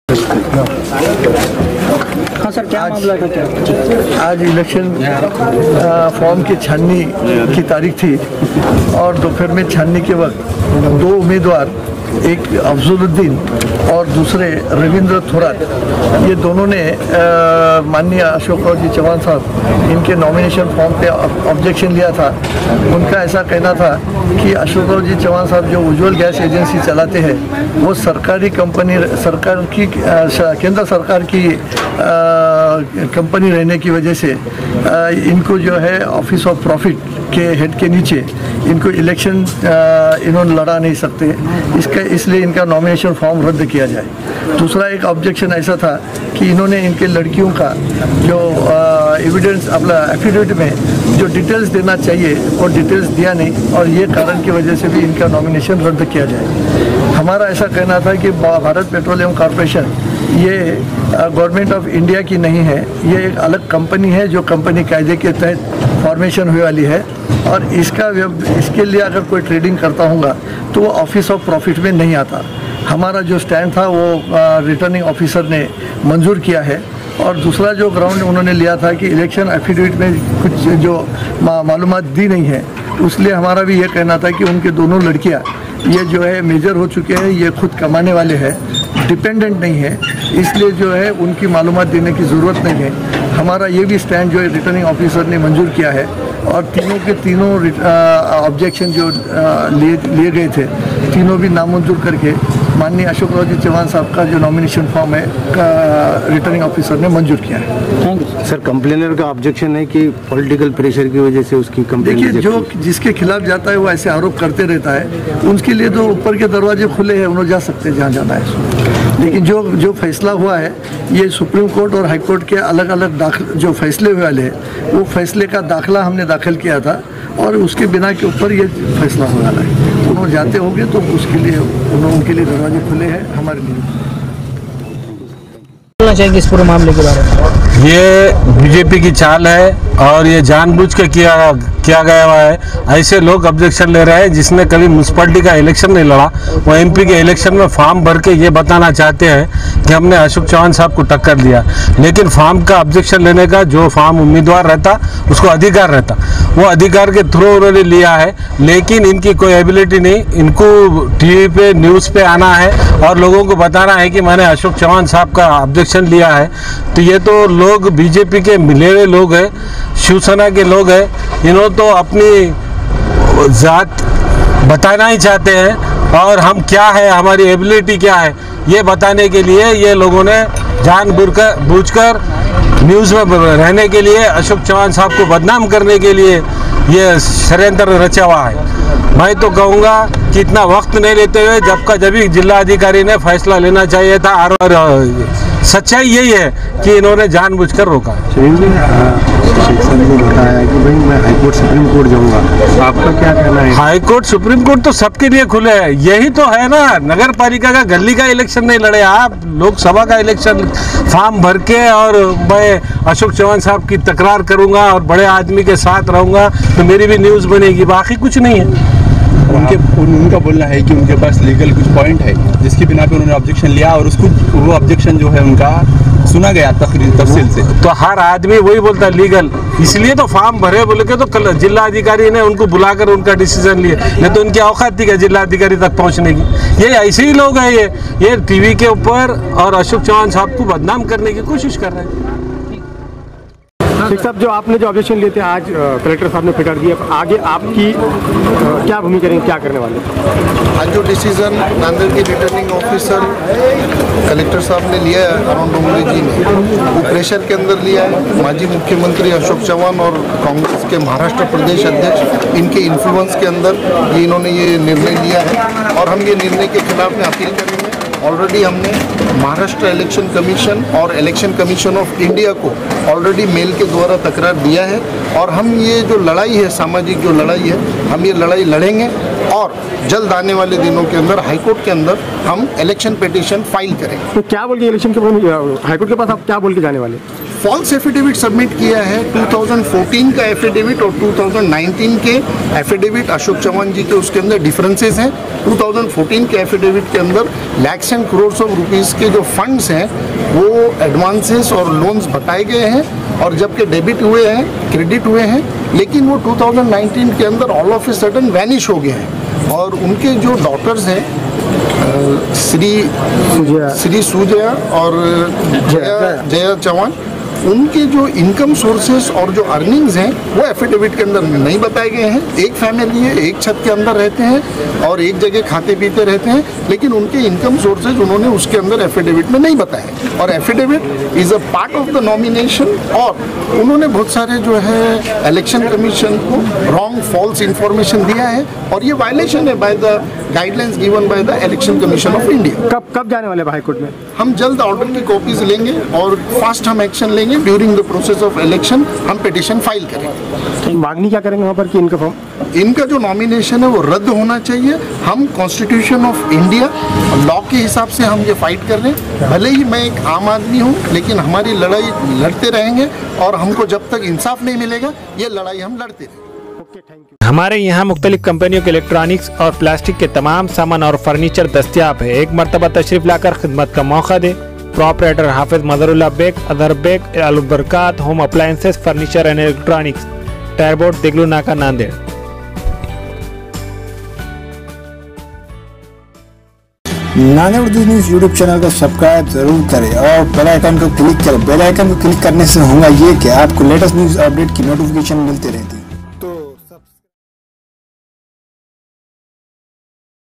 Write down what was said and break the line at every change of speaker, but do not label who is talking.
हाँ सर, क्या मामला था? क्या
आज इलेक्शन फॉर्म की छाननी की तारीख थी और दोपहर में छाननी के वक्त दो उम्मीदवार, एक अफजलुद्दीन और दूसरे रविंद्र थोराट, ये दोनों ने माननीय अशोक जी चौहान साहब इनके नॉमिनेशन फॉर्म पे ऑब्जेक्शन लिया था। उनका ऐसा कहना था कि अशोक जी चौहान साहब जो उज्ज्वल गैस एजेंसी चलाते हैं वो सरकारी कंपनी, सरकार की केंद्र सरकार की कंपनी रहने की वजह से इनको जो है ऑफिस ऑफ प्रॉफिट के हेड के नीचे इनको इलेक्शन इन्होंने लड़ा नहीं सकते, इसलिए इनका नॉमिनेशन फॉर्म रद्द किया जाए। दूसरा एक ऑब्जेक्शन ऐसा था कि इन्होंने इनके लड़कियों का जो एविडेंस अपना एफिडेविट में जो डिटेल्स देना चाहिए और डिटेल्स दिया नहीं, और ये कारण की वजह से भी इनका नॉमिनेशन रद्द किया जाए। हमारा ऐसा कहना था कि भारत पेट्रोलियम कॉरपोरेशन ये गवर्नमेंट ऑफ इंडिया की नहीं है, ये एक अलग कंपनी है जो कंपनी कायदे के तहत फॉर्मेशन हुई वाली है, और इसके लिए अगर कोई ट्रेडिंग करता होगा तो वो ऑफिस ऑफ प्रॉफिट में नहीं आता। हमारा जो स्टैंड था वो रिटर्निंग ऑफिसर ने मंजूर किया है। और दूसरा जो ग्राउंड उन्होंने लिया था कि इलेक्शन एफिडेविट में कुछ जो मालूमात दी नहीं है, इसलिए हमारा भी ये कहना था कि उनके दोनों लड़कियां ये जो है मेजर हो चुके हैं, ये खुद कमाने वाले हैं, डिपेंडेंट नहीं है, इसलिए जो है उनकी मालूमात देने की ज़रूरत नहीं है। हमारा ये भी स्टैंड जो है रिटर्निंग ऑफिसर ने मंजूर किया है, और तीनों के तीनों ऑब्जेक्शन जो लिए गए थे तीनों भी नामंजूर करके माननीय अशोक जी चौहान साहब का जो नॉमिनेशन फॉर्म है रिटर्निंग ऑफिसर ने मंजूर किया है।
सर, कंप्लेनर का ऑब्जेक्शन है कि पॉलिटिकल प्रेशर की वजह से उसकी कंप्लेन।
देखिए, जो जिसके खिलाफ जाता है वो ऐसे आरोप करते रहता है, उनके लिए तो ऊपर के दरवाजे खुले हैं, उन्होंने जा सकते हैं जहाँ जाना है। लेकिन जो फैसला हुआ है ये सुप्रीम कोर्ट और हाई कोर्ट के अलग अलग जो फैसले हुए वाले हैं, वो फैसले का दाखिला हमने दाखिल किया था और उसके बिना के ऊपर ये फैसला हो रहा है। उन्होंने जाते होंगे तो उसके लिए उनके लिए दरवाजे खुले हैं, हमारे लिए।
बोलना चाहेंगे इस पूरे मामले के बारे में?
ये बीजेपी की चाल है और ये जानबूझ के किया गया हुआ है। ऐसे लोग ऑब्जेक्शन ले रहे हैं जिसने कभी म्यूनसिपैलिटी का इलेक्शन नहीं लड़ा, वो एमपी के इलेक्शन में फॉर्म भर के ये बताना चाहते हैं कि हमने अशोक चौहान साहब को टक्कर दिया। लेकिन फॉर्म का ऑब्जेक्शन लेने का जो फॉर्म उम्मीदवार रहता उसको अधिकार रहता, वो अधिकार के थ्रू उन्होंने लिया है। लेकिन इनकी कोई एबिलिटी नहीं, इनको टीवी पे न्यूज़ पे आना है और लोगों को बताना है कि मैंने अशोक चौहान साहब का ऑब्जेक्शन लिया है। तो ये तो लोग बीजेपी के मिले हुए लोग हैं, शिवसेना के लोग हैं, इन्होंने तो अपनी जात बताना ही चाहते हैं और हम क्या है, हमारी एबिलिटी क्या है, ये बताने के लिए ये लोगों ने जानबूझकर न्यूज़ में रहने के लिए, अशोक चौहान साहब को बदनाम करने के लिए ये षड्यंत्र रचा हुआ है। मैं तो कहूँगा कि इतना वक्त नहीं लेते हुए जब जिला अधिकारी ने फैसला लेना चाहिए था, और सच्चाई यही है कि इन्होंने जानबूझकर रोका।
बताया कि भाई मैं हाईकोर्ट सुप्रीम कोर्ट जाऊंगा, आपका क्या कहना है?
हाईकोर्ट सुप्रीम कोर्ट तो सबके लिए खुले है, यही तो है ना। नगर पालिका का गली का इलेक्शन नहीं लड़े आप, लोकसभा का इलेक्शन फॉर्म भर के, और मैं अशोक चौहान साहब की तकरार करूंगा और बड़े आदमी के साथ रहूंगा तो मेरी भी न्यूज़ बनेगी, बाकी कुछ नहीं है।
उनका बोलना है कि उनके पास लीगल कुछ पॉइंट है जिसकी बिना पे उन्होंने ऑब्जेक्शन लिया, और उसको वो ऑब्जेक्शन जो है उनका सुना गया तफसील से।
तो हर आदमी वही बोलता है लीगल, इसलिए तो फॉर्म भरे बोल के तो जिला अधिकारी ने उनको बुलाकर उनका डिसीजन लिया, नहीं तो उनकी औकात थी क्या जिला अधिकारी तक पहुंचने की। ये ऐसे ही लोग हैं, ये टीवी के ऊपर और अशोक चौहान साहब को बदनाम करने की कोशिश कर रहे हैं।
शेख साहब, जो आपने जो ऑब्जेक्शन लिए थे आज कलेक्टर साहब ने फिटर दिया, आगे आपकी क्या भूमिका रहेगी, क्या करने वाले?
आज जो डिसीजन नांदेड़ के रिटर्निंग ऑफिसर कलेक्टर साहब ने लिया है अरुण डोंगरे जी ने, वो प्रेशर के अंदर लिया है। माजी मुख्यमंत्री अशोक चौहान और कांग्रेस के महाराष्ट्र प्रदेश अध्यक्ष, इनके इन्फ्लुएंस के अंदर ये इन्होंने ये निर्णय लिया है, और हम ये निर्णय के खिलाफ में अपील करेंगे। ऑलरेडी हमने महाराष्ट्र इलेक्शन कमीशन और इलेक्शन कमीशन ऑफ इंडिया को ऑलरेडी मेल के द्वारा तकरार दिया है, और हम ये जो लड़ाई है, सामाजिक जो लड़ाई है, हम ये लड़ाई लड़ेंगे, और जल्द आने वाले दिनों के अंदर हाईकोर्ट के अंदर हम इलेक्शन पिटीशन फाइल करेंगे।
तो क्या बोल के इलेक्शन के हाईकोर्ट के पास आप क्या बोल के जाने वाले?
फॉल्स एफिडेविट सबमिट किया है। 2014 का एफिडेविट और 2019 के एफिडेविट अशोक चौहान जी के उसके अंदर डिफरेंसेस हैं। 2014 के एफिडेविट के अंदर lakhs and crores of rupees के जो फंड्स हैं वो एडवांसेस और लोन्स बताए गए हैं, और जबकि डेबिट हुए हैं, क्रेडिट हुए हैं, लेकिन वो 2019 के अंदर all of a sudden vanish हो गए हैं। और उनके जो डॉटर्स हैं श्री सुजया और जया चौहान, उनके जो इनकम सोर्सेस और जो अर्निंग्स हैं वो एफिडेविट के अंदर नहीं बताए गए हैं। एक फैमिली है, एक छत के अंदर रहते हैं और एक जगह खाते पीते रहते हैं, लेकिन उनके इनकम सोर्सेज उन्होंने उसके अंदर एफिडेविट में नहीं बताए। और affidavit is a part of the nomination, और उन्होंने बहुत सारे जो है इलेक्शन कमीशन को रॉन्ग फॉल्स इंफॉर्मेशन दिया है, और ये वायलेशन है by the guidelines given by the election commission of India.
कब जाने वाले हाई कोर्ट में?
हम जल्द ऑर्डर की कॉपीज लेंगे और फास्ट हम एक्शन लेंगे। During the process of election हम पिटिशन फाइल करेंगे।
मांगनी क्या करेंगे वहाँ पर कि इनका फॉर्म,
इनका जो नॉमिनेशन है वो रद्द होना चाहिए। हम कॉन्स्टिट्यूशन ऑफ इंडिया लॉ के हिसाब से हम ये फाइट कर रहे हैं। भले ही मैं एक आम आदमी हूँ, लेकिन हमारी लड़ाई लड़ते रहेंगे, और हमको जब तक इंसाफ नहीं मिलेगा ये लड़ाई हम लड़ते रहेंगे।
हमारे यहाँ मुख्तलिफ कंपनियों के इलेक्ट्रॉनिक्स और प्लास्टिक के तमाम सामान और फर्नीचर दस्तियाब है। एक मरतबा तशरीफ लाकर खिदमत का मौका दे। प्रोपराइटर हाफिज मदरुल्लाह बेग, अदर Baig, Al Barkat home appliances, furniture and electronics, टायरबोर्ड, Diglu Naka, Nanded.
Nanded Urdu news YouTube channel को सब्सक्राइब जरूर करें और बेल आइकन को क्लिक करें। बेल आइकन को क्लिक करने से होगा ये कि आपको लेटेस्ट न्यूज़ अपडेट की नोटिफिकेशन मिलती रहे।